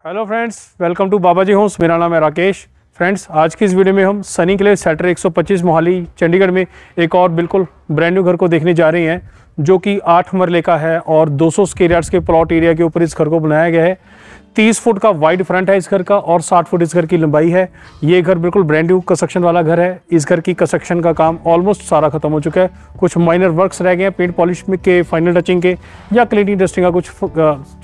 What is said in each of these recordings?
Hello friends, welcome to Babaji Holmes. मेरा नाम है राकेश। फ्रेंड्स, आज की इस वीडियो में हम सनी के लिए सेक्टर 125 मोहाली चंडीगढ़ में एक और बिल्कुल ब्रांड न्यू घर को देखने जा रहे हैं, जो कि 8 मरले का है और 200 स्क्वायर यार्ड्स के प्लॉट एरिया के ऊपर इस घर को बनाया गया है। 30 फुट का वाइड फ्रंट है इस घर का और 60 फुट इस घर की लंबाई है। ये घर बिल्कुल ब्रांड न्यू कंस्ट्रक्शन वाला घर है। इस घर की कंस्ट्रक्शन का काम ऑलमोस्ट सारा खत्म हो चुका है। कुछ माइनर वर्क्स रह गए हैं, पेंट पॉलिश के, फाइनल टचिंग के या क्लीनिंग डस्टिंग का कुछ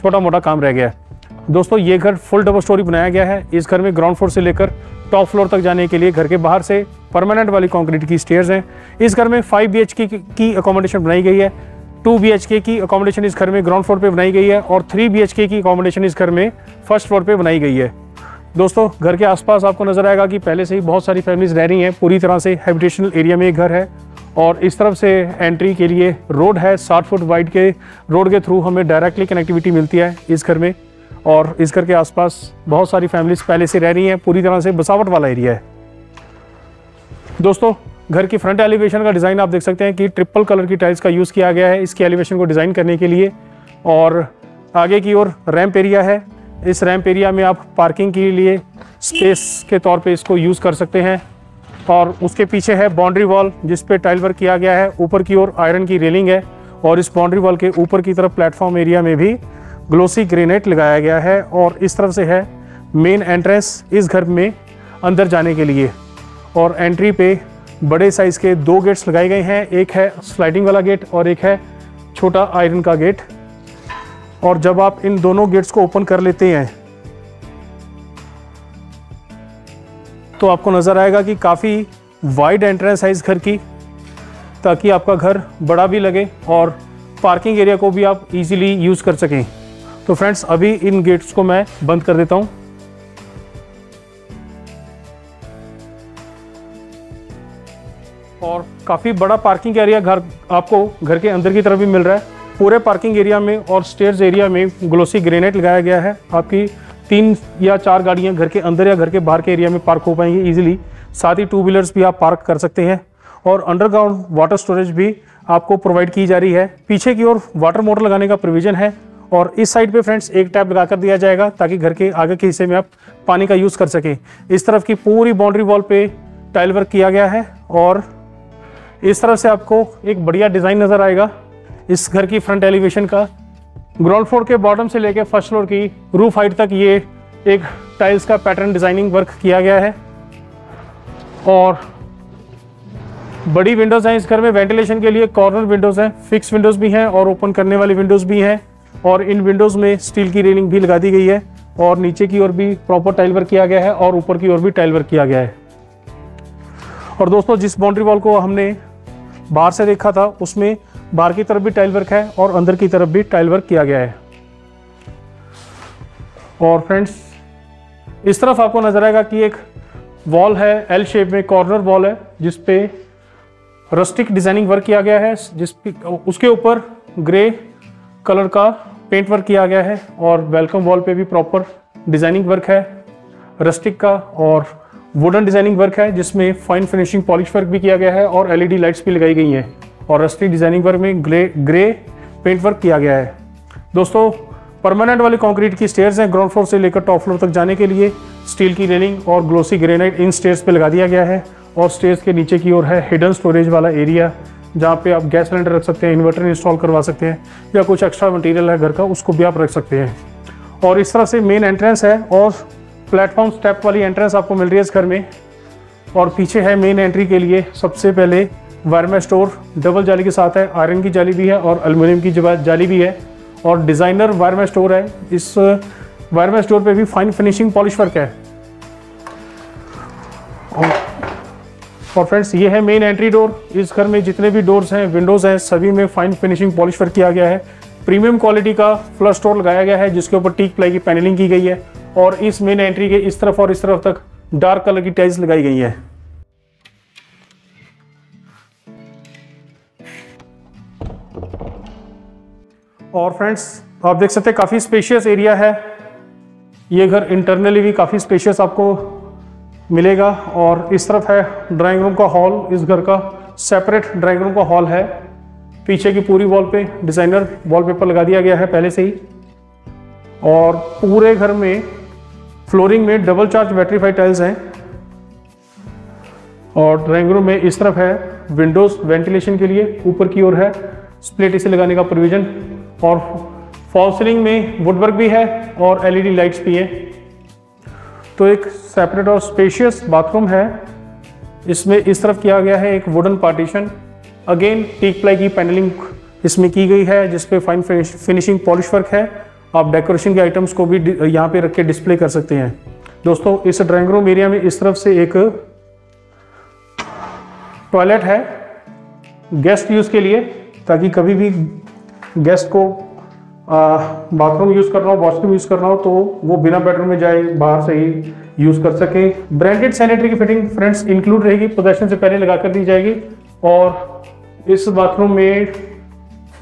छोटा मोटा काम रह गया है। दोस्तों, ये घर फुल डबल स्टोरी बनाया गया है। इस घर में ग्राउंड फ्लोर से लेकर टॉप फ्लोर तक जाने के लिए घर के बाहर से परमानेंट वाली कंक्रीट की स्टेयर्स हैं। इस घर में 5 BHK की अकोमोडेशन बनाई गई है। 2 BHK की अकोमोडेशन इस घर में ग्राउंड फ्लोर पे बनाई गई है और 3 BHK की अकोमोडेशन इस घर में फर्स्ट फ्लोर पे बनाई गई है। दोस्तों, घर के आसपास आपको नजर आएगा कि पहले से ही बहुत सारी फैमिलीज रह रही हैं। पूरी तरह से हैबिटेशनल एरिया में एक घर है और इस तरफ से एंट्री के लिए रोड है। 60 फुट वाइड के रोड के थ्रू हमें डायरेक्टली कनेक्टिविटी मिलती है इस घर में। और इस घर के आसपास बहुत सारी फैमिलीज पहले से रह रही हैं। पूरी तरह से बसावट वाला एरिया है। दोस्तों, घर की फ्रंट एलिवेशन का डिज़ाइन आप देख सकते हैं कि ट्रिपल कलर की टाइल्स का यूज़ किया गया है इसकी एलिवेशन को डिज़ाइन करने के लिए। और आगे की ओर रैंप एरिया है। इस रैंप एरिया में आप पार्किंग के लिए स्पेस के तौर पे इसको यूज़ कर सकते हैं। और उसके पीछे है बाउंड्री वॉल जिस पे टाइल वर्क किया गया है। ऊपर की ओर आयरन की रेलिंग है और इस बाउंड्री वॉल के ऊपर की तरफ प्लेटफॉर्म एरिया में भी ग्लोसी ग्रेनाइट लगाया गया है। और इस तरफ से है मेन एंट्रेंस इस घर में अंदर जाने के लिए। और एंट्री पे बड़े साइज़ के 2 गेट्स लगाए गए हैं। एक है स्लाइडिंग वाला गेट और एक है छोटा आयरन का गेट। और जब आप इन दोनों गेट्स को ओपन कर लेते हैं तो आपको नज़र आएगा कि काफ़ी वाइड एंट्रेंस है इस घर की, ताकि आपका घर बड़ा भी लगे और पार्किंग एरिया को भी आप इजीली यूज़ कर सकें। तो फ्रेंड्स, अभी इन गेट्स को मैं बंद कर देता हूं। और काफ़ी बड़ा पार्किंग एरिया आपको घर के अंदर की तरफ भी मिल रहा है। पूरे पार्किंग एरिया में और स्टेयर्स एरिया में ग्लोसी ग्रेनाइट लगाया गया है। आपकी 3 या 4 गाड़ियां घर के अंदर या घर के बाहर के एरिया में पार्क हो पाएंगी इजीली। साथ ही 2 व्हीलर्स भी आप पार्क कर सकते हैं। और अंडरग्राउंड वाटर स्टोरेज भी आपको प्रोवाइड की जा रही है। पीछे की ओर वाटर मोटर लगाने का प्रोविजन है। और इस साइड पे फ्रेंड्स एक टैप लगा कर दिया जाएगा ताकि घर के आगे के हिस्से में आप पानी का यूज़ कर सकें। इस तरफ की पूरी बाउंड्री वॉल पे टाइल वर्क किया गया है और इस तरफ से आपको एक बढ़िया डिज़ाइन नज़र आएगा इस घर की फ्रंट एलिवेशन का। ग्राउंड फ्लोर के बॉटम से लेकर फर्स्ट फ्लोर की रूफ हाइट तक ये एक टाइल्स का पैटर्न डिज़ाइनिंग वर्क किया गया है। और बड़ी विंडोज़ हैं इस घर में। वेंटिलेशन के लिए कॉर्नर विंडोज़ हैं, फिक्स विंडोज़ भी हैं और ओपन करने वाली विंडोज़ भी हैं। और इन विंडोज़ में स्टील की रेलिंग भी लगा दी गई है। और नीचे की ओर भी प्रॉपर टाइल वर्क किया गया है और ऊपर की ओर भी टाइल वर्क किया गया है। और दोस्तों, जिस बाउंड्री वॉल को हमने बाहर से देखा था उसमें बाहर की तरफ भी टाइल वर्क है और अंदर की तरफ भी टाइल वर्क किया गया है। और फ्रेंड्स, इस तरफ आपको नजर आएगा कि एक वॉल है, L शेप में कॉर्नर वॉल है जिस पे रस्टिक डिजाइनिंग वर्क किया गया है। उसके ऊपर ग्रे कलर का पेंट वर्क किया गया है। और वेलकम वॉल पे भी प्रॉपर डिजाइनिंग वर्क है रस्टिक का। और वुडन डिजाइनिंग वर्क है जिसमें फाइन फिनिशिंग पॉलिश वर्क भी किया गया है और LED लाइट्स भी लगाई गई हैं। और रस्टिक डिजाइनिंग वर्क में ग्रे पेंट वर्क किया गया है। दोस्तों, परमानेंट वाली कंक्रीट की स्टेयर्स हैं। ग्राउंड फ्लोर से लेकर टॉप फ्लोर तक जाने के लिए स्टील की रेलिंग और ग्लोसी ग्रेनाइट इन स्टेयर्स पे लगा दिया गया है। और स्टेयर्स के नीचे की ओर है हिडन स्टोरेज वाला एरिया, जहाँ पे आप गैस सिलेंडर रख सकते हैं, इन्वर्टर इंस्टॉल करवा सकते हैं या कुछ एक्स्ट्रा मटेरियल है घर का उसको भी आप रख सकते हैं। और इस तरह से मेन एंट्रेंस है और प्लेटफॉर्म स्टेप वाली एंट्रेंस आपको मिल रही है इस घर में। और पीछे है मेन एंट्री के लिए सबसे पहले वायरमेश स्टोर डबल जाली के साथ है। आयरन की जाली भी है और एल्युमिनियम की जाली भी है और डिज़ाइनर वायरमेश स्टोर है। इस वायरमेश स्टोर पे भी फाइन फिनिशिंग पॉलिश वर्क है। और फ्रेंड्स, ये है मेन एंट्री डोर। इस घर में जितने भी डोर्स हैं, विंडोज़ हैं, सभी में फाइन फिनिशिंग पॉलिश वर्क किया गया है। प्रीमियम क्वालिटी का फ्लश डोर लगाया गया है जिसके ऊपर टीक प्लाई की पैनलिंग की गई है। और इस मेन एंट्री के इस तरफ और इस तरफ तक डार्क कलर की टाइल्स लगाई गई है। और फ्रेंड्स, आप देख सकते हैं काफ़ी स्पेशियस एरिया है। ये घर इंटरनली भी काफ़ी स्पेशियस आपको मिलेगा। और इस तरफ है ड्राइंग रूम का हॉल। इस घर का सेपरेट ड्राइंग रूम का हॉल है। पीछे की पूरी वॉल पे डिज़ाइनर वॉलपेपर लगा दिया गया है पहले से ही। और पूरे घर में फ्लोरिंग में डबल चार्ज बैटरीफाइड टाइल्स हैं और ड्राइंग रूम में इस तरफ है विंडोज वेंटिलेशन के लिए, ऊपर की ओर है स्प्लिट एसी लगाने का प्रोविजन और फॉल सीलिंग में वुडवर्क भी है और एलईडी लाइट्स भी है। तो एक सेपरेट और स्पेशियस बाथरूम है। इसमें इस तरफ किया गया है एक wooden partition, again teak ply की पैनलिंग इसमें की गई है जिसपे फाइन फिनिशिंग पॉलिश वर्क है। आप डेकोरेशन के आइटम्स को भी यहाँ पे रख के डिस्प्ले कर सकते हैं। दोस्तों इस ड्राइंग रूम एरिया में इस तरफ से एक टॉयलेट है गेस्ट यूज़ के लिए, ताकि कभी भी गेस्ट को बाथरूम यूज़ करना हो, वॉशरूम यूज़ करना हो तो वो बिना बेडरूम में जाए बाहर से ही यूज़ कर सके। ब्रांडेड सैनिटरी की फिटिंग फ्रेंड्स इंक्लूड रहेगी, पोजेशन से पहले लगा कर दी जाएगी। और इस बाथरूम में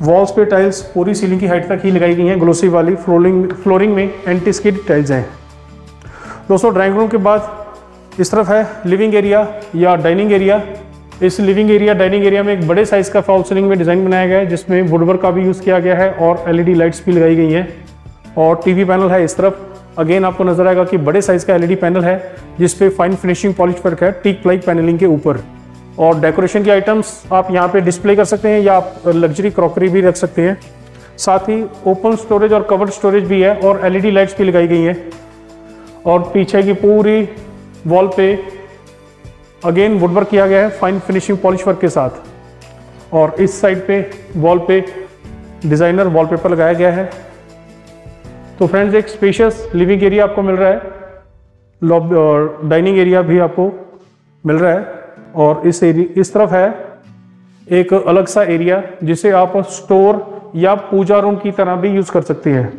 वॉल्स पे टाइल्स पूरी सीलिंग की हाइट तक ही लगाई गई हैं, ग्लोसी वाली। फ्लोरिंग में एंटी स्किड टाइल्स हैं। दोस्तों ड्राइंग रूम के बाद इस तरफ है लिविंग एरिया या डाइनिंग एरिया। इस लिविंग एरिया डाइनिंग एरिया में एक बड़े साइज का फॉल सीलिंग में डिज़ाइन बनाया गया है जिसमें वुडवर्क का भी यूज़ किया गया है और एलईडी लाइट्स भी लगाई गई हैं और टीवी पैनल है इस तरफ। अगेन आपको नजर आएगा कि बड़े साइज का एलईडी पैनल है जिसपे फाइन फिनिशिंग पॉलिश वर्क है टीक प्लाई पैनलिंग के ऊपर। और डेकोरेशन के आइटम्स आप यहाँ पे डिस्प्ले कर सकते हैं या आप लग्जरी क्रॉकरी भी रख सकते हैं। साथ ही ओपन स्टोरेज और कवर्ड स्टोरेज भी है और एलईडी लाइट्स भी लगाई गई हैं। और पीछे की पूरी वॉल पे अगेन वुडवर्क किया गया है फाइन फिनिशिंग पॉलिश वर्क के साथ। और इस साइड पे वॉल पे डिज़ाइनर वॉलपेपर लगाया गया है। तो फ्रेंड्स एक स्पेशियस लिविंग एरिया आपको मिल रहा है, लॉबी और डाइनिंग एरिया भी आपको मिल रहा है। और इस तरफ है एक अलग सा एरिया जिसे आप स्टोर या पूजा रूम की तरह भी यूज कर सकते हैं।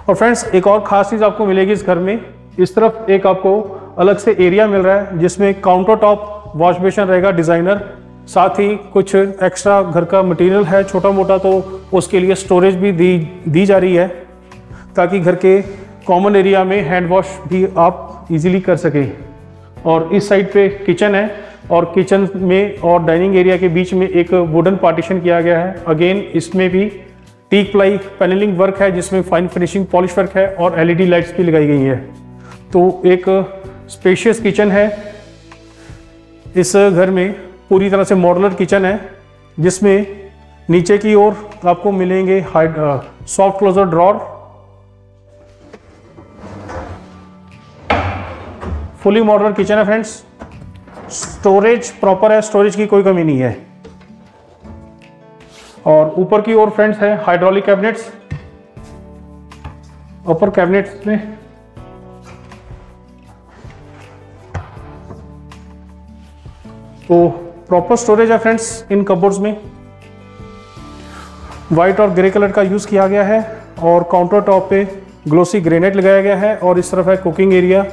और फ्रेंड्स एक और खास चीज आपको मिलेगी इस घर में, इस तरफ एक आपको अलग से एरिया मिल रहा है जिसमें काउंटर टॉप वॉश बेसिन रहेगा डिजाइनर। साथ ही कुछ एक्स्ट्रा घर का मटेरियल है छोटा मोटा, तो उसके लिए स्टोरेज भी दी जा रही है ताकि घर के कॉमन एरिया में हैंड वॉश भी आप इजीली कर सकें। और इस साइड पे किचन है और किचन में और डाइनिंग एरिया के बीच में एक वुडन पार्टीशन किया गया है। अगेन इसमें भी टीक प्लाई पैनलिंग वर्क है जिसमें फाइन फिनिशिंग पॉलिश वर्क है और एलईडी लाइट्स भी लगाई गई है। तो एक स्पेशियस किचन है इस घर में, पूरी तरह से मॉड्यूलर किचन है जिसमें नीचे की ओर आपको मिलेंगे soft closer drawer, fully modular kitchen है फ्रेंड्स। स्टोरेज प्रॉपर है, स्टोरेज की कोई कमी नहीं है। और ऊपर की ओर फ्रेंड्स है हाइड्रोलिक कैबिनेट्स, ऊपर कैबिनेट्स में तो प्रॉपर स्टोरेज है फ्रेंड्स। इन कबोर्ड्स में वाइट और ग्रे कलर का यूज किया गया है और काउंटर टॉप पे ग्लोसी ग्रेनाइट लगाया गया है। और इस तरफ है कुकिंग एरिया,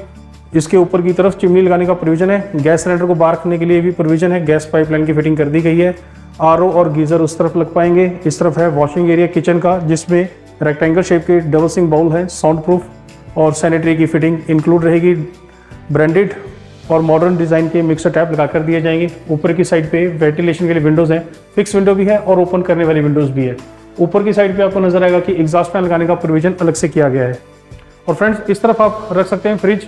इसके ऊपर की तरफ चिमनी लगाने का प्रोविजन है। गैस सिलेंडर को बाहर रखने के लिए भी प्रोविजन है, गैस पाइपलाइन की फिटिंग कर दी गई है। आरओ और गीजर उस तरफ लग पाएंगे। इस तरफ है वॉशिंग एरिया किचन का जिसमें रेक्टेंगल शेप के डबल सिंक बाउल है, साउंड प्रूफ और सैनिटरी की फिटिंग इंक्लूड रहेगी। ब्रांडेड और मॉडर्न डिजाइन के मिक्सर टैप लगा कर दिए जाएंगे। ऊपर की साइड पे वेंटिलेशन के लिए विंडोज हैं, फिक्स विंडो भी है और ओपन करने वाली विंडोज भी है। ऊपर की साइड पे आपको नजर आएगा कि एग्जॉस्ट फैन लगाने का प्रोविजन अलग से किया गया है। और फ्रेंड्स इस तरफ आप रख सकते हैं फ्रिज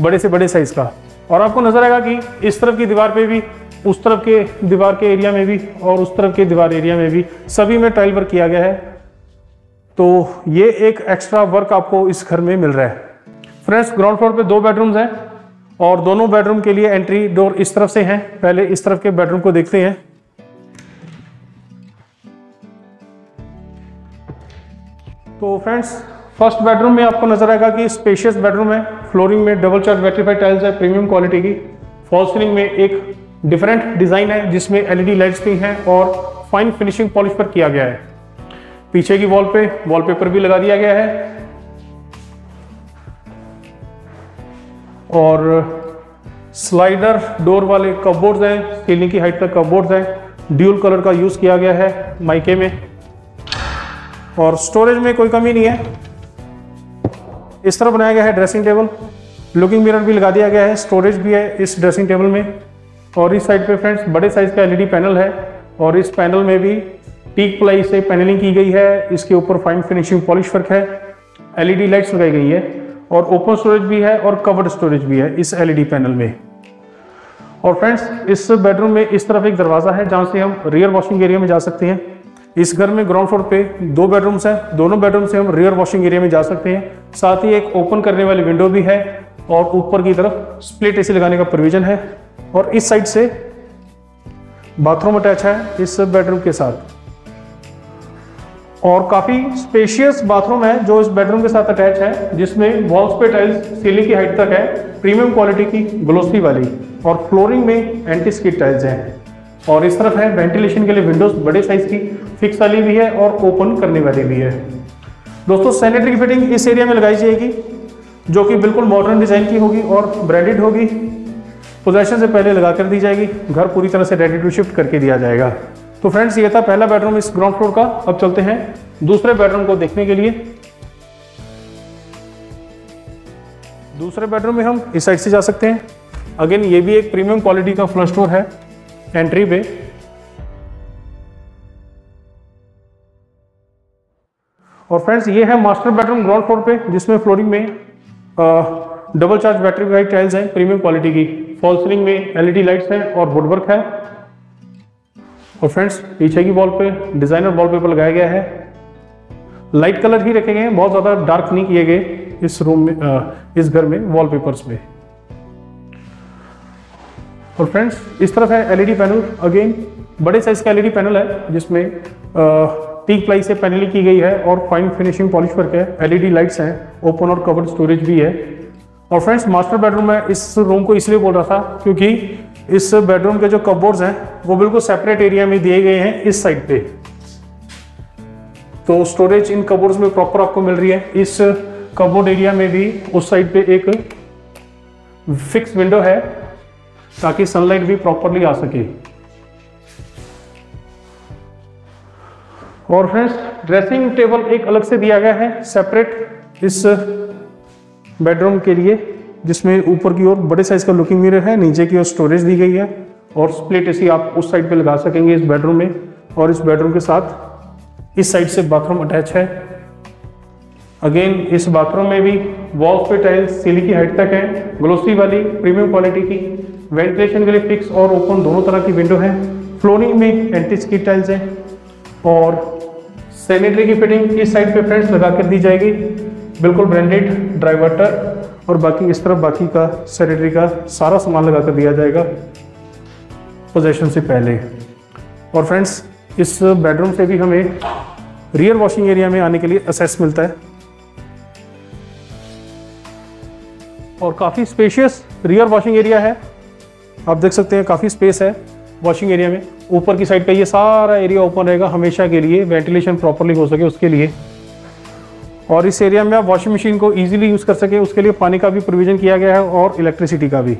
बड़े से बड़े साइज का। और आपको नजर आएगा कि इस तरफ की दीवार पे भी, उस तरफ के दीवार के एरिया में भी और उस तरफ के दीवार एरिया में भी सभी में टाइल वर्क किया गया है। तो ये एक एक्स्ट्रा वर्क आपको इस घर में मिल रहा है। फ्रेंड्स ग्राउंड फ्लोर पे 2 बेडरूम्स हैं और दोनों बेडरूम के लिए एंट्री डोर इस तरफ से हैं। पहले इस तरफ के बेडरूम को देखते हैं। तो फ्रेंड्स फर्स्ट बेडरूम में आपको नजर आएगा कि स्पेशियस बेडरूम है। फ्लोरिंग में डबल चार्ज बैटरीफाइड टाइल्स है प्रीमियम क्वालिटी की। फॉल सीलिंग में एक डिफरेंट डिजाइन है जिसमें एलईडी लाइट्स भी हैं और फाइन फिनिशिंग पॉलिश पर किया गया है। पीछे की वॉल पे वॉलपेपर भी लगा दिया गया है और स्लाइडर डोर वाले कपबोर्ड्स हैं, सीलिंग की हाइट तक कपबोर्ड्स हैं। ड्यूल कलर का यूज किया गया है माइके में और स्टोरेज में कोई कमी नहीं है। इस तरह बनाया गया है ड्रेसिंग टेबल, लुकिंग मिरर भी लगा दिया गया है, स्टोरेज भी है इस ड्रेसिंग टेबल में। और इस साइड पे फ्रेंड्स बड़े साइज का एलईडी पैनल है और इस पैनल में भी टीक प्लाई से पैनलिंग की गई है। इसके ऊपर फाइन फिनिशिंग पॉलिश वर्क है LED लाइट्स लगाई गई है और ओपन स्टोरेज भी है और कवर्ड स्टोरेज भी है इस LED पैनल में। और फ्रेंड्स इस बेडरूम में इस तरफ एक दरवाज़ा है जहाँ से हम रियर वॉशिंग एरिया में जा सकते हैं। इस घर में ग्राउंड फ्लोर पे 2 बेडरूम्स हैं, दोनों बेडरूम से हम रियर वॉशिंग एरिया में जा सकते हैं। साथ ही एक ओपन करने वाली विंडो भी है और ऊपर की तरफ स्प्लिट AC लगाने का प्रोविजन है। और इस साइड से बाथरूम अटैच है इस बेडरूम के साथ और काफ़ी स्पेशियस बाथरूम है जो इस बेडरूम के साथ अटैच है, जिसमें वॉल्स पे टाइल्स सीलिंग की हाइट तक है, प्रीमियम क्वालिटी की ग्लोसी वाली, और फ्लोरिंग में एंटी स्किड टाइल्स हैं। और इस तरफ है वेंटिलेशन के लिए विंडोज बड़े साइज की, फिक्स वाली भी है और ओपन करने वाली भी है। दोस्तों सैनिटरी फिटिंग इस एरिया में लगाई जाएगी जो कि बिल्कुल मॉडर्न डिजाइन की होगी और ब्रांडेड होगी। पोजेशन से पहले लगा कर दी जाएगी, घर पूरी तरह से रेडी टू शिफ्ट करके दिया जाएगा। तो फ्रेंड्स ये था पहला बेडरूम इस ग्राउंड फ्लोर का। अब चलते हैं दूसरे बेडरूम को देखने के लिए। दूसरे बेडरूम में हम इस साइड से जा सकते हैं। अगेन ये भी एक प्रीमियम क्वालिटी का फ्लश डोर है एंट्री पे। और फ्रेंड्स ये है मास्टर बेडरूम ग्राउंड फ्लोर पे, जिसमें फ्लोरिंग में double charge battery white tiles हैं प्रीमियम क्वालिटी की, फॉल सीलिंग में LED लाइट्स हैं और वुडवर्क है। और फ्रेंड्स पीछे की वॉल पे डिजाइनर वॉलपेपर लगाया गया है, लाइट कलर ही रखे गए हैं, बहुत ज्यादा डार्क नहीं किए गए इस रूम में, इस घर में वॉलपेपर्स में। और फ्रेंड्स इस तरफ है LED पैनल, अगेन बड़े साइज का LED पैनल है जिसमें टीक प्लाई से पैनलिंग की गई है और फाइन फिनिशिंग पॉलिश वर्क है, LED लाइट्स हैं, ओपन और कवर्ड स्टोरेज भी है। और फ्रेंड्स मास्टर बेडरूम में इस रूम को इसलिए बोल रहा था क्योंकि इस बेडरूम के जो कपबोर्ड्स हैं वो बिल्कुल सेपरेट एरिया में दिए गए हैं इस साइड पे, तो स्टोरेज इन कपबोर्ड्स में प्रॉपर आपको मिल रही है। इस कपबोर्ड एरिया में भी उस साइड पे एक फिक्स विंडो है ताकि सनलाइट भी प्रॉपरली आ सके। और फ्रेंड्स ड्रेसिंग टेबल एक अलग से दिया गया है सेपरेट इस बेडरूम के लिए, जिसमें ऊपर की ओर बड़े साइज का लुकिंग मिरर है, नीचे की ओर स्टोरेज दी गई है और स्प्लिट AC आप उस साइड पे लगा सकेंगे इस बेडरूम में। और इस बेडरूम के साथ इस साइड से बाथरूम अटैच है। अगेन इस बाथरूम में भी वॉल्स पे टाइल्स सीलिंग की हाइट तक है, ग्लोसी वाली प्रीमियम क्वालिटी की, वेंटिलेशन के लिए फिक्स और ओपन दोनों तरह की विंडो है, फ्लोरिंग में एंटी स्किड टाइल्स है और सैनिटरी की फिटिंग इस साइड पे फ्रेंड्स लगा कर दी जाएगी, बिल्कुल ब्रांडेड ड्राई वाटर, और बाकी इस तरफ बाकी का सैनिटरी का सारा सामान लगा कर दिया जाएगा पोजेशन से पहले। और फ्रेंड्स इस बेडरूम से भी हमें रियर वॉशिंग एरिया में आने के लिए एक्सेस मिलता है और काफ़ी स्पेशियस रियर वॉशिंग एरिया है। आप देख सकते हैं काफ़ी स्पेस है वॉशिंग एरिया में। ऊपर की साइड पे ये सारा एरिया ओपन रहेगा हमेशा के लिए, वेंटिलेशन प्रॉपरली हो सके उसके लिए। और इस एरिया में आप वॉशिंग मशीन को इजीली यूज़ कर सके उसके लिए पानी का भी प्रोविजन किया गया है और इलेक्ट्रिसिटी का भी।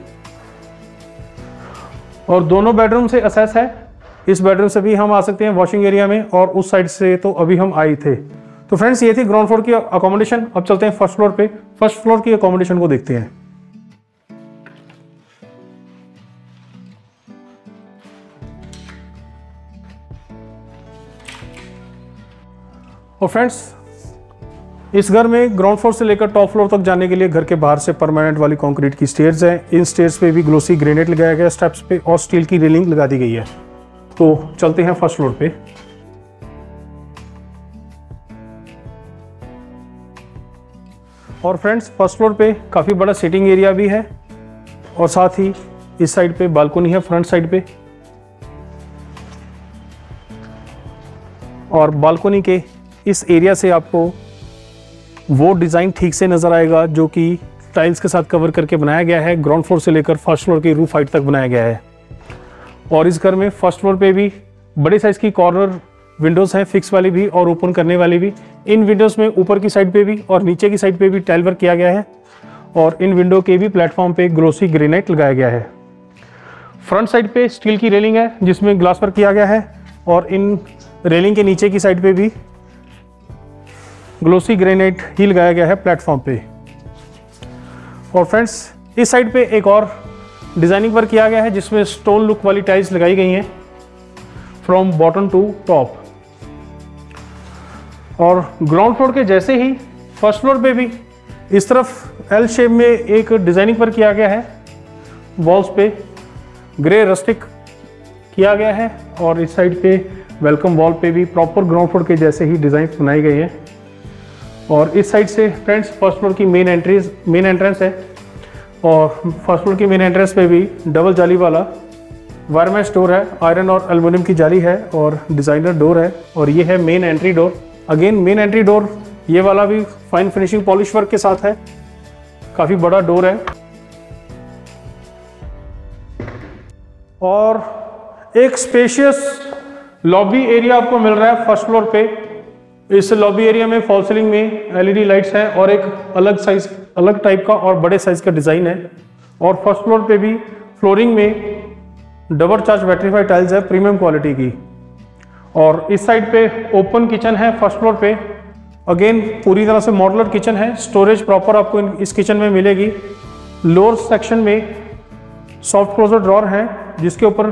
और दोनों बेडरूम से एक्सेस है, इस बेडरूम से भी हम आ सकते हैं वॉशिंग एरिया में और उस साइड से तो अभी हम आए थे। तो फ्रेंड्स ये थी ग्राउंड फ्लोर की अकोमोडेशन। अब चलते हैं फर्स्ट फ्लोर पे, फर्स्ट फ्लोर की अकोमोडेशन को देखते हैं। और फ्रेंड्स इस घर में ग्राउंड फ्लोर से लेकर टॉप फ्लोर तक जाने के लिए घर के बाहर से परमानेंट वाली कंक्रीट की स्टेयर्स हैं। इन स्टेयर्स पे भी ग्लोसी ग्रेनाइट लगाया गया स्टेप्स पे और स्टील की रेलिंग लगा दी गई है। तो चलते हैं फर्स्ट फ्लोर पे। और फ्रेंड्स फर्स्ट फ्लोर पे काफ़ी बड़ा सिटिंग एरिया भी है और साथ ही इस साइड पे बालकनी है फ्रंट साइड पे, और बालकनी के इस एरिया से आपको वो डिज़ाइन ठीक से नज़र आएगा जो कि टाइल्स के साथ कवर करके बनाया गया है। ग्राउंड फ्लोर से लेकर फर्स्ट फ्लोर की रूफ हाइट तक बनाया गया है। और इस घर में फर्स्ट फ्लोर पे भी बड़े साइज़ की कॉर्नर विंडोज़ हैं, फिक्स वाली भी और ओपन करने वाली भी। इन विंडोज़ में ऊपर की साइड पे भी और नीचे की साइड पे भी टाइल वर्क किया गया है और इन विंडो के भी प्लेटफॉर्म पे ग्लोसी ग्रेनाइट लगाया गया है। फ्रंट साइड पे स्टील की रेलिंग है जिसमें ग्लास वर्क किया गया है और इन रेलिंग के नीचे की साइड पे भी ग्लोसी ग्रेनाइट ही लगाया गया है प्लेटफॉर्म पे। और फ्रेंड्स इस साइड पे एक और डिजाइनिंग वर्क किया गया है जिसमें स्टोन लुक वाली टाइल्स लगाई गई हैं फ्रॉम बॉटम टू टॉप। और ग्राउंड फ्लोर के जैसे ही फर्स्ट फ्लोर पे भी इस तरफ एल शेप में एक डिजाइनिंग पर किया गया है, वॉल्स पे ग्रे रस्टिक किया गया है और इस साइड पे वेलकम वॉल पे भी प्रॉपर ग्राउंड फ्लोर के जैसे ही डिजाइन बनाए गए हैं। और इस साइड से फ्रेंड्स फर्स्ट फ्लोर की मेन एंट्रेंस है और फर्स्ट फ्लोर की मेन एंट्रेंस पे भी डबल जाली वाला वायरमेश डोर है, आयरन और एल्युमिनियम की जाली है और डिजाइनर डोर है। और ये है main entry door. Again main entry door ये वाला भी फाइन फिनिशिंग पॉलिश वर्क के साथ है, काफी बड़ा डोर है। और एक स्पेशियस लॉबी एरिया आपको मिल रहा है फर्स्ट फ्लोर पे। इस लॉबी एरिया में फॉल सीलिंग में एलईडी लाइट्स हैं और एक अलग टाइप का और बड़े साइज का डिजाइन है। और फर्स्ट फ्लोर पे भी फ्लोरिंग में डबल चार्ज वेट्रीफाइड टाइल्स है प्रीमियम क्वालिटी की। और इस साइड पे ओपन किचन है फर्स्ट फ्लोर पे। अगेन पूरी तरह से मॉड्यूलर किचन है, स्टोरेज प्रॉपर आपको इस किचन में मिलेगी। लोअर सेक्शन में सॉफ्ट क्लोजर ड्रॉर है जिसके ऊपर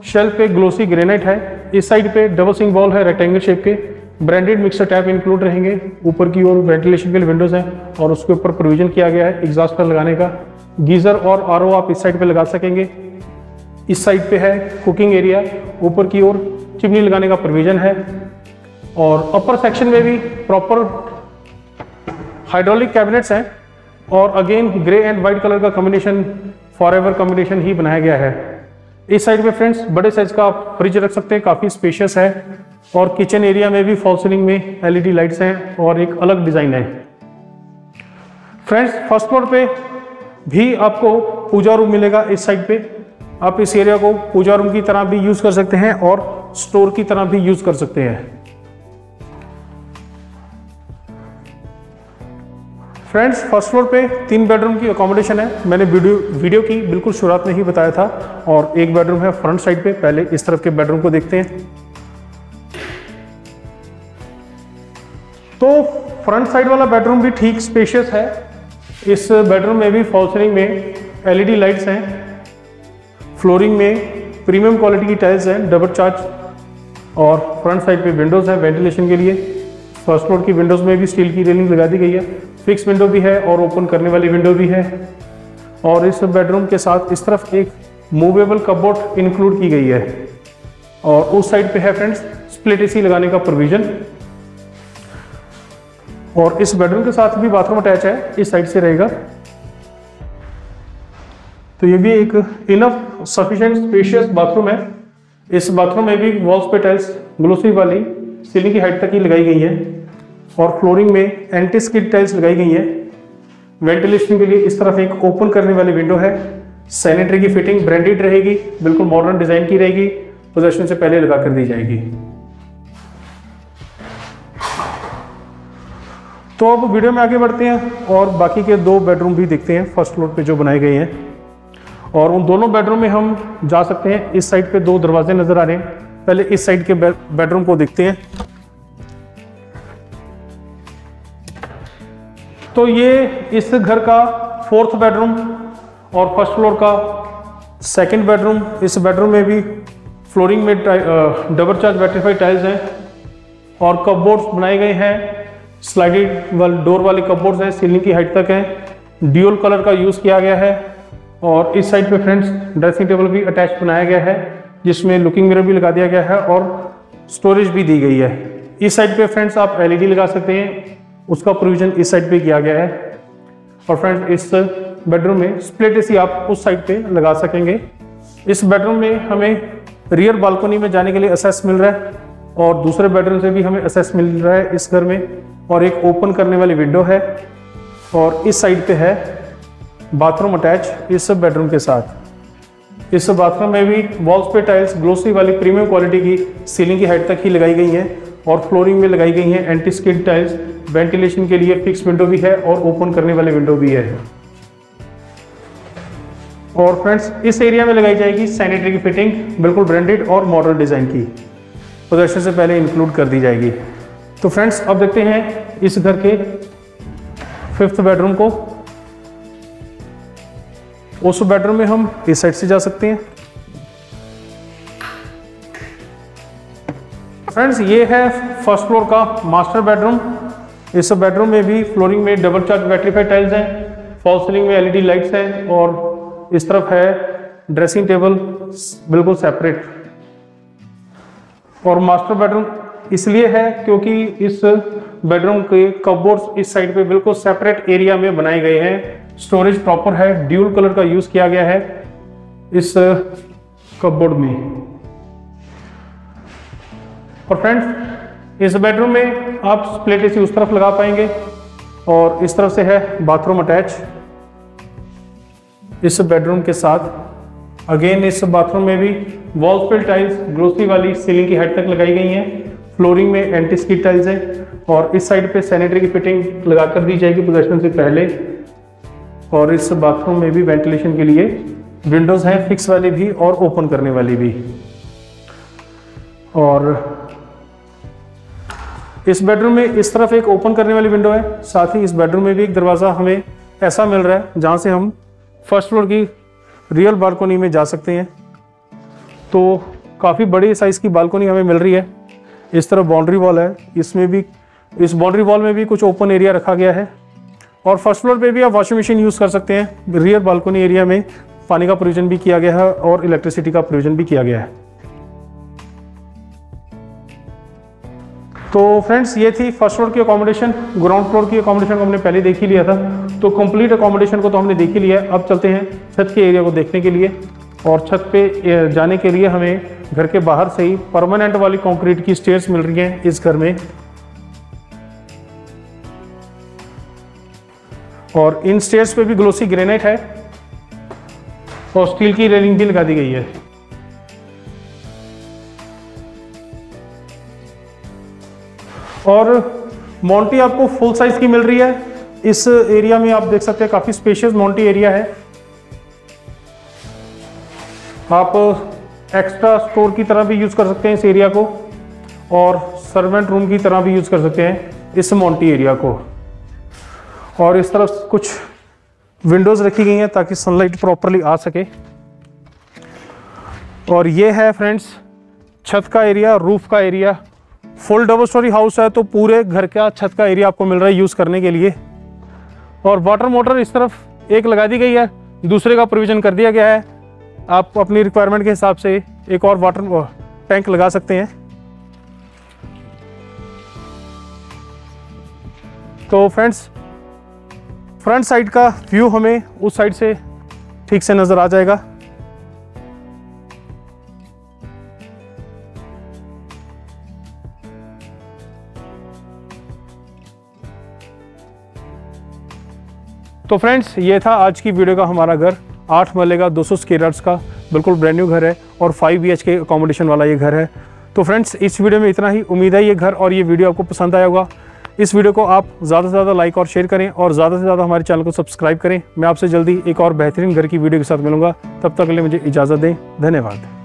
शेल्फ पे ग्लोसी ग्रेनाइट है। इस साइड पे डबल सिंक बॉल है रेक्टेंगल शेप के, ब्रांडेड मिक्सर टैप इंक्लूड रहेंगे। ऊपर की ओर वेंटिलेशन के लिए विंडोज हैं और उसके ऊपर प्रोविजन किया गया है एग्जॉस्ट फैन लगाने का। गीजर और आरओ आप इस साइड पे लगा सकेंगे। इस साइड पे है कुकिंग एरिया, ऊपर की ओर चिमनी लगाने का प्रोविजन है। और अपर सेक्शन में भी प्रॉपर हाइड्रोलिक कैबिनेट्स हैं और again grey and white colour का कॉम्बिनेशन फॉरएवर कॉम्बिनेशन ही बनाया गया है। इस साइड में फ्रेंड्स बड़े साइज का आप फ्रिज रख सकते हैं, काफी स्पेशियस है। और किचन एरिया में भी फॉल सीलिंग में एलईडी लाइट्स हैं और एक अलग डिजाइन है। फ्रेंड्स फर्स्ट फ्लोर पे भी आपको पूजा रूम मिलेगा। इस साइड पे आप इस एरिया को पूजा रूम की तरह भी यूज कर सकते हैं और स्टोर की तरह भी यूज कर सकते हैं। फ्रेंड्स फर्स्ट फ्लोर पे 3 बेडरूम की अकोमोडेशन है। मैंने वीडियो की बिल्कुल शुरुआत में ही बताया था। और एक बेडरूम है फ्रंट साइड पे। पहले इस तरफ के बेडरूम को देखते हैं। तो फ्रंट साइड वाला बेडरूम भी ठीक स्पेशियस है। इस बेडरूम में भी फॉल सीलिंग में एलईडी लाइट्स हैं, फ्लोरिंग में प्रीमियम क्वालिटी की टाइल्स हैं डबल चार्ज। और फ्रंट साइड पे विंडोज हैं वेंटिलेशन के लिए। फर्स्ट फ्लोर की विंडोज में भी स्टील की रेलिंग लगा दी गई है, फिक्स विंडो भी है और ओपन करने वाली विंडो भी है। और इस बेडरूम के साथ इस तरफ एक मूवेबल कपबोर्ड इंक्लूड की गई है। और उस साइड पे है फ्रेंड्स स्प्लिट एसी लगाने का प्रोविजन। और इस बेडरूम के साथ भी बाथरूम अटैच है, इस साइड से रहेगा। तो ये भी एक इनफ सफिशिएंट स्पेशियस बाथरूम है। इस बाथरूम में भी वॉल्स पे टाइल्स ग्लोसी वाली सीलिंग की हाइट तक ही लगाई गई है और फ्लोरिंग में एंटी स्किड टाइल्स लगाई गई है। वेंटिलेशन के लिए इस तरफ एक ओपन करने वाली विंडो है। सैनिटरी की फिटिंग ब्रांडेड रहेगी, बिल्कुल मॉडर्न डिजाइन की रहेगी, पोजेशन से पहले लगा कर दी जाएगी। तो अब वीडियो में आगे बढ़ते हैं और बाकी के 2 बेडरूम भी देखते हैं फर्स्ट फ्लोर पे जो बनाए गए हैं। और उन दोनों बेडरूम में हम जा सकते हैं। इस साइड पे 2 दरवाजे नजर आ रहे हैं। पहले इस साइड के बेडरूम को देखते हैं। तो ये इस घर का 4th बेडरूम और फर्स्ट फ्लोर का 2nd बेडरूम। इस बेडरूम में भी फ्लोरिंग में डबल चार्ज वेट्रीफाइड टाइल्स हैं और कपबोर्ड्स बनाए गए हैं। स्लाइडेड डोर वाले कपबोर्ड्स हैं, सीलिंग की हाइट तक है। ड्यूल कलर का यूज किया गया है। और इस साइड पे फ्रेंड्स ड्रेसिंग टेबल भी अटैच बनाया गया है जिसमें लुकिंग मिरर भी लगा दिया गया है और स्टोरेज भी दी गई है। इस साइड पे फ्रेंड्स आप एलईडी लगा सकते हैं, उसका प्रोविजन इस साइड पे किया गया है। और फ्रेंड्स इस बेडरूम में स्प्लिट एसी आप उस साइड पे लगा सकेंगे। इस बेडरूम में हमें रियर बालकनी में जाने के लिए एक्सेस मिल रहा है और दूसरे बेडरूम से भी हमें एक्सेस मिल रहा है इस घर में। और एक ओपन करने वाली विंडो है और इस साइड पे है बाथरूम अटैच इस बेडरूम के साथ। इस बाथरूम में भी वॉल्स पे टाइल्स ग्लोसी वाली प्रीमियम क्वालिटी की सीलिंग की हाइट तक ही लगाई गई हैं और फ्लोरिंग में लगाई गई हैं एंटी स्किड टाइल्स। वेंटिलेशन के लिए फिक्स विंडो भी है और ओपन करने वाली विंडो भी है। और फ्रेंड्स इस एरिया में लगाई जाएगी सैनिटरी की फिटिंग, बिल्कुल ब्रांडेड और मॉडर्न डिजाइन की, पोजेशन से पहले इंक्लूड कर दी जाएगी। तो फ्रेंड्स अब देखते हैं इस घर के 5th बेडरूम को। उस बेडरूम में हम इस साइड से जा सकते हैं। फ्रेंड्स ये है फर्स्ट फ्लोर का मास्टर बेडरूम इस बेडरूम में भी फ्लोरिंग में डबल चार्ज वेट्रीफाइड टाइल्स हैं, फॉल सीलिंग में एलईडी लाइट्स हैं और इस तरफ है ड्रेसिंग टेबल बिल्कुल सेपरेट। और मास्टर बेडरूम इसलिए है क्योंकि इस बेडरूम के कपबोर्ड्स इस साइड पे बिल्कुल सेपरेट एरिया में बनाए गए हैं। स्टोरेज प्रॉपर है, ड्यूल कलर का यूज किया गया है इस कपबोर्ड में। और फ्रेंड्स इस बेडरूम में आप स्प्लिट एसी उस तरफ लगा पाएंगे और इस तरफ से है बाथरूम अटैच इस बेडरूम के साथ। अगेन इस बाथरूम में भी वॉल फिल टाइल्स ग्लोसी वाली सीलिंग की हाइट तक लगाई गई हैं। फ्लोरिंग में एंटी स्किड टाइल्स है और इस साइड पे सैनिटरी की फिटिंग लगा कर दी जाएगी पोजेशन से पहले। और इस बाथरूम में भी वेंटिलेशन के लिए विंडोज हैं, फिक्स वाली भी और ओपन करने वाली भी। और इस बेडरूम में इस तरफ एक ओपन करने वाली विंडो है, साथ ही इस बेडरूम में भी एक दरवाज़ा हमें ऐसा मिल रहा है जहाँ से हम फर्स्ट फ्लोर की रियल बालकोनी में जा सकते हैं। तो काफ़ी बड़ी साइज़ की बालकोनी हमें मिल रही है। इस तरफ बाउंड्री वॉल है, इसमें भी इस बाउंड्री वॉल में भी कुछ ओपन एरिया रखा गया है। और फर्स्ट फ्लोर पे भी आप वॉशिंग मशीन यूज़ कर सकते हैं। रियर बालकोनी एरिया में पानी का प्रोविजन भी किया गया है और इलेक्ट्रिसिटी का प्रोविजन भी किया गया है। तो फ्रेंड्स ये थी फर्स्ट फ्लोर की अकोमोडेशन। ग्राउंड फ्लोर की अकोमोडेशन को हमने पहले देख ही लिया था, तो कंप्लीट अकोमोडेशन को तो हमने देख ही लिया है। अब चलते हैं छत के एरिया को देखने के लिए। और छत पे जाने के लिए हमें घर के बाहर से ही परमानेंट वाली कंक्रीट की स्टेयर्स मिल रही हैं इस घर में। और इन स्टेयर्स पे भी ग्लोसी ग्रेनाइट है और स्टील की रेलिंग भी लगा दी गई है। और मोंटी आपको फुल साइज की मिल रही है। इस एरिया में आप देख सकते हैं काफी स्पेशियस मोंटी एरिया है। आप एक्स्ट्रा स्टोर की तरह भी यूज कर सकते हैं इस एरिया को और सर्वेंट रूम की तरह भी यूज कर सकते हैं इस मोंटी एरिया को। और इस तरफ कुछ विंडोज रखी गई हैं ताकि सनलाइट प्रॉपरली आ सके। और ये है फ्रेंड्स छत का एरिया, रूफ का area. Full double storey house है तो पूरे घर का छत का एरिया आपको मिल रहा है यूज करने के लिए। और वाटर मोटर इस तरफ एक लगा दी गई है, दूसरे का प्रोविजन कर दिया गया है। आप अपनी रिक्वायरमेंट के हिसाब से एक और वाटर टैंक लगा सकते हैं। तो फ्रेंड्स फ्रंट साइड का व्यू हमें उस साइड से ठीक से नजर आ जाएगा। तो फ्रेंड्स ये था आज की वीडियो का हमारा घर। 8 मरले का 200 स्क्वायर यार्ड्स का बिल्कुल ब्रांड न्यू घर है और 5 BHK अकोमोडेशन वाला ये घर है। तो फ्रेंड्स इस वीडियो में इतना ही। उम्मीद है ये घर और ये वीडियो आपको पसंद आया होगा। इस वीडियो को आप ज़्यादा से ज़्यादा लाइक और शेयर करें और ज़्यादा से ज़्यादा हमारे चैनल को सब्सक्राइब करें। मैं आपसे जल्दी एक और बेहतरीन घर की वीडियो के साथ मिलूंगा। तब तक के लिए मुझे इजाज़त दें। धन्यवाद।